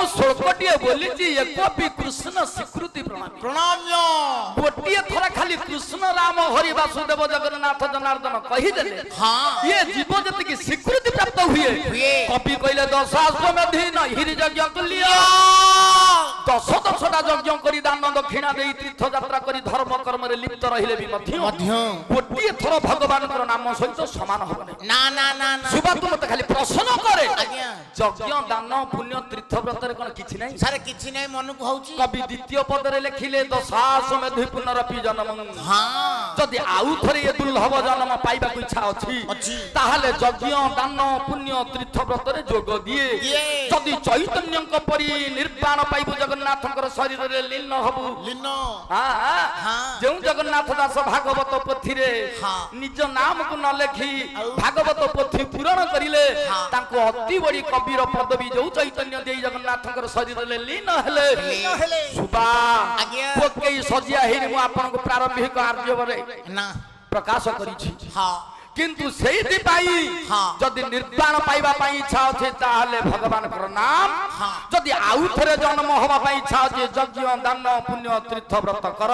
श्लोकटिए बोली एक भी कृष्ण स्वीकृति प्रणाम प्रणाम्य गोटे थर खाली कृष्ण राम हरि वासुदेव जगन्नाथ जनार्दन कही देले हाँ ये जीव जति स्वीकृति प्राप्त हुए कवि कहले दशाश्वमेध हिरि यज्ञ कलिया 10टा यज्ञ करी दान दक्षिणा दे तीर्थ यात्रा करी धर्म कर्म रे लिप्त रहिले भी मध्य गोटे थर भगवान नाम सहित समान होबने ना ना ना ना सुबह तुम मत खाली प्रश्न करे आज्ञा यज्ञ दान पुण्य तीर्थ व्रत रे कोन किछि नै सारे किछि नै मन को होउची कवि द्वितीय पद रे लिखिले दशाश्वमेध पुनरपि जन्म हां जदि आउ थरे ये दुर्लभ जन्म पाइबा को इच्छा अछि ताहाले यज्ञ दान पुण्य तीर्थ व्रत रे जोग दिए जदि चैतन्य को परि निर्वाण पाइबु जगन्नाथकर शरीर रे लीन हबु लीन हां जो जगन्नाथ दास भागवत पोथी रे निज नाम को न लेखी भागवत पोथी पूरण करिले ताको अति बड़ी कबीर पदवी जो चैतन्य देई जगन्नाथकर शरीर रे लीन हेले सुबा आज्ञा कोके सजिया हेरि मु आपन को प्रारंभिक आर्य बरे ना प्रकाश करी छी हां किंतु सेहि पाई जदि निर्वाण पाइबा पाई इच्छा अछि ताहाले भगवान कर नाम जदि आउ थरे जन्म होबा पाई इच्छा अछि यज्ञ दान पुण्य तीर्थ व्रत कर